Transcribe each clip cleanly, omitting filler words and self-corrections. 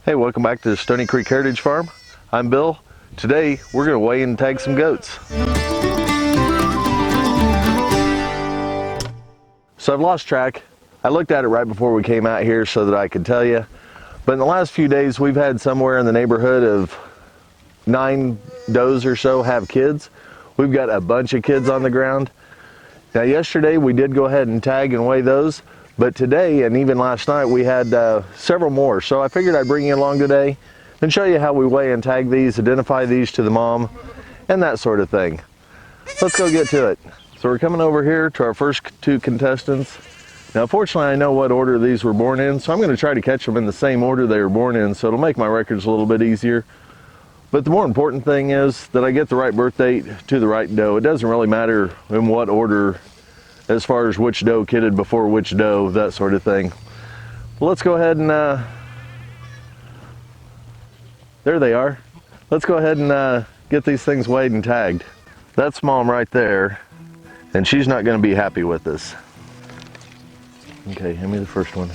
Hey, welcome back to the Stoney Creek Heritage Farm. I'm Bill. Today we're going to weigh and tag some goats. So I've lost track. I looked at it right before we came out here so that I could tell you. But in the last few days we've had somewhere in the neighborhood of 9 does or so have kids. We've got a bunch of kids on the ground. Now yesterday we did go ahead and tag and weigh those. But today, and even last night, we had several more. So I figured I'd bring you along today and show you how we weigh and tag these, identify these to the mom, and that sort of thing. Let's go get to it. So we're coming over here to our first 2 contestants. Now, fortunately, I know what order these were born in, so I'm going to try to catch them in the same order they were born in, so it'll make my records a little bit easier. But the more important thing is that I get the right birth date to the right doe. It doesn't really matter in what order as far as which doe kidded before which doe, that sort of thing. Well, let's go ahead and, there they are. Let's go ahead and get these things weighed and tagged. That's mom right there, and she's not gonna be happy with this. Okay, hand me the first one.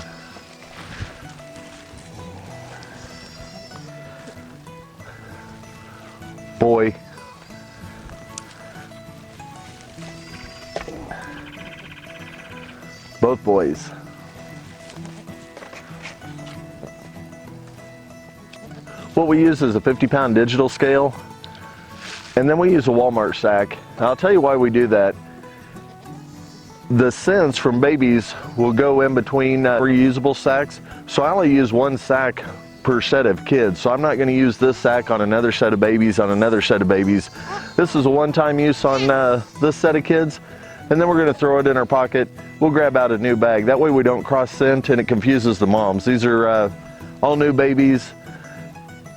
Boy. Both boys. What we use is a 50-pound digital scale, and then we use a Walmart sack. And I'll tell you why we do that. The scents from babies will go in between reusable sacks, so I only use 1 sack per set of kids. So I'm not going to use this sack on another set of babies on another set of babies. This is a one-time use on this set of kids, and then we're going to throw it in our pocket. We'll grab out a new bag. That way we don't cross scent and it confuses the moms. These are all new babies.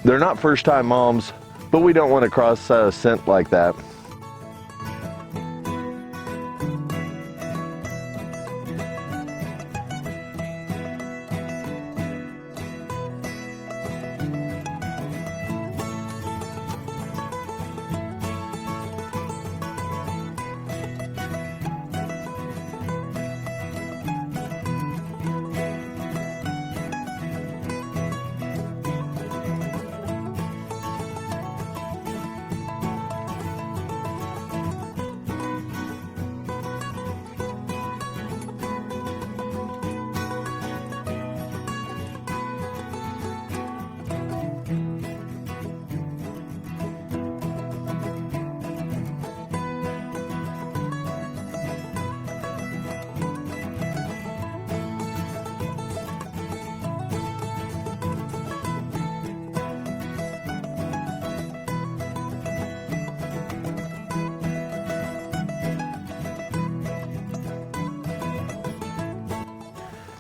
They're not first-time moms, but we don't want to cross scent like that.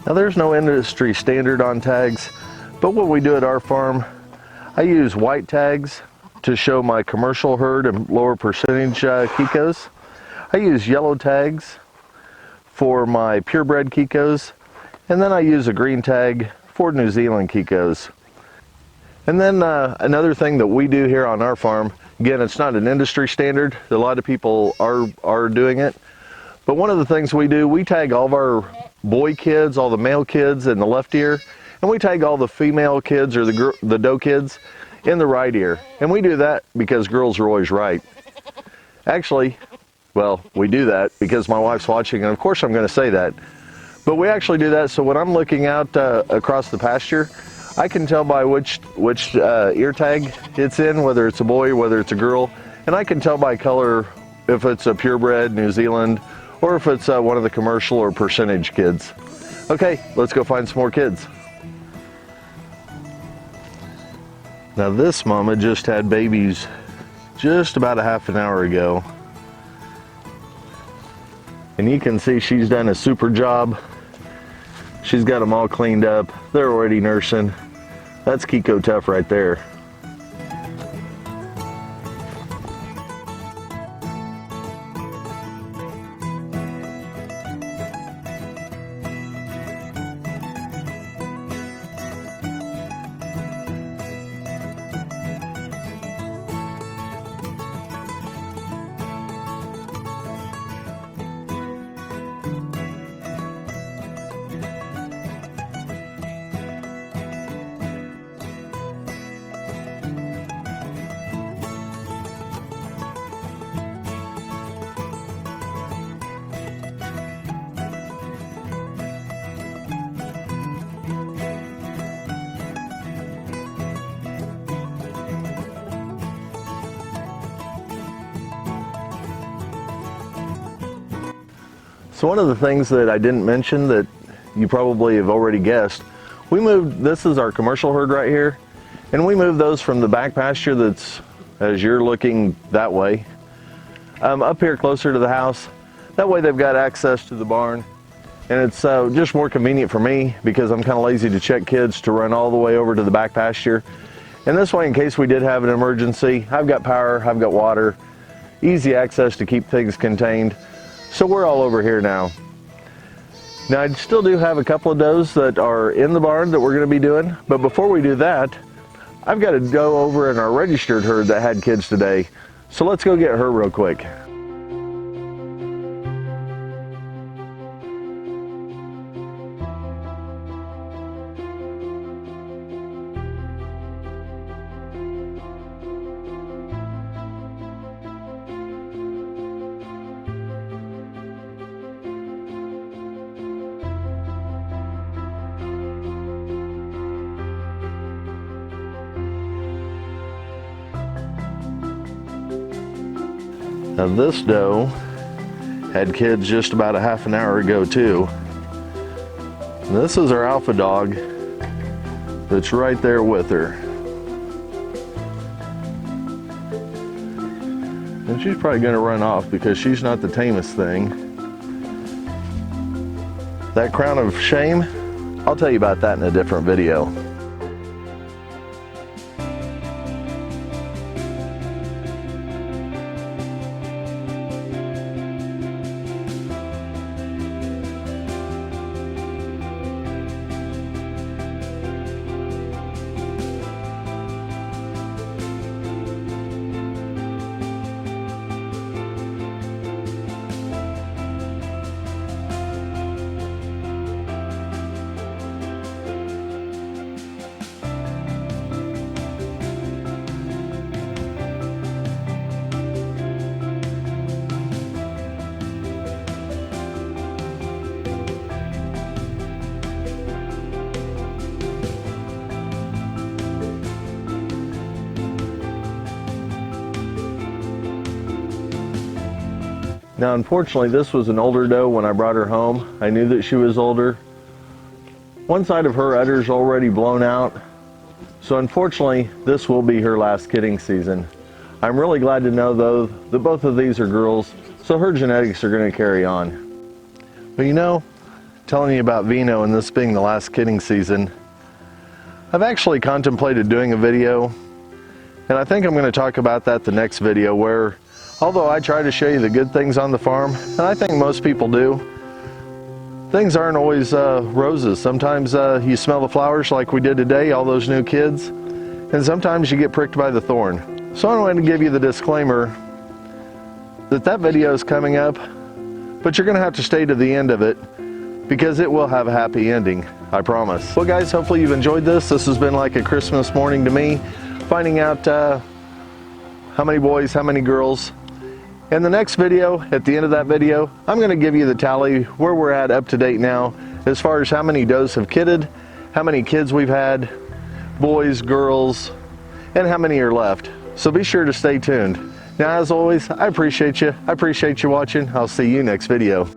Now there's no industry standard on tags, but what we do at our farm, I use white tags to show my commercial herd and lower percentage Kikos. I use yellow tags for my purebred Kikos, and then I use a green tag for New Zealand Kikos. And then another thing that we do here on our farm, again, it's not an industry standard, a lot of people are doing it, but one of the things we do, we tag all of our boy kids, all the male kids in the left ear, and we tag all the female kids or the doe kids in the right ear. And we do that because girls are always right. Actually, well, we do that because my wife's watching, and of course I'm going to say that. But we actually do that so when I'm looking out across the pasture, I can tell by which ear tag it's in, whether it's a boy or whether it's a girl, and I can tell by color if it's a purebred New Zealand or if it's one of the commercial or percentage kids. Okay, let's go find some more kids. Now this mama just had babies just about a half an hour ago. And you can see she's done a super job. She's got them all cleaned up. They're already nursing. That's Kiko tough right there. So one of the things that I didn't mention that you probably have already guessed, we moved, this is our commercial herd right here, and we moved those from the back pasture that's, as you're looking that way, up here closer to the house. That way they've got access to the barn, and it's just more convenient for me because I'm kind of lazy to check kids to run all the way over to the back pasture. And this way, in case we did have an emergency, I've got power, I've got water, easy access to keep things contained. So we're all over here now. Now I still do have a couple of does that are in the barn that we're going to be doing, but before we do that, I've got to go over in our registered herd that had kids today. So let's go get her real quick. Now this doe had kids just about a half an hour ago too. And this is our alpha dog that's right there with her. And she's probably gonna run off because she's not the tamest thing. That crown of shame, I'll tell you about that in a different video. Now unfortunately this was an older doe when I brought her home. I knew that she was older. One side of her udder's already blown out. So unfortunately this will be her last kidding season. I'm really glad to know though that both of these are girls, so her genetics are going to carry on. But you know, telling you about Vino and this being the last kidding season, I've actually contemplated doing a video, and I think I'm going to talk about that the next video, where although I try to show you the good things on the farm, and I think most people do, things aren't always roses. Sometimes you smell the flowers like we did today, all those new kids, and sometimes you get pricked by the thorn. So I wanted to give you the disclaimer that that video is coming up, but you're going to have to stay to the end of it because it will have a happy ending, I promise. Well guys, hopefully you've enjoyed this. This has been like a Christmas morning to me, finding out how many boys, how many girls. In the next video, at the end of that video, I'm going to give you the tally where we're at up to date now as far as how many does have kidded, how many kids we've had, boys, girls, and how many are left. So be sure to stay tuned. Now as always, I appreciate you. I appreciate you watching. I'll see you next video.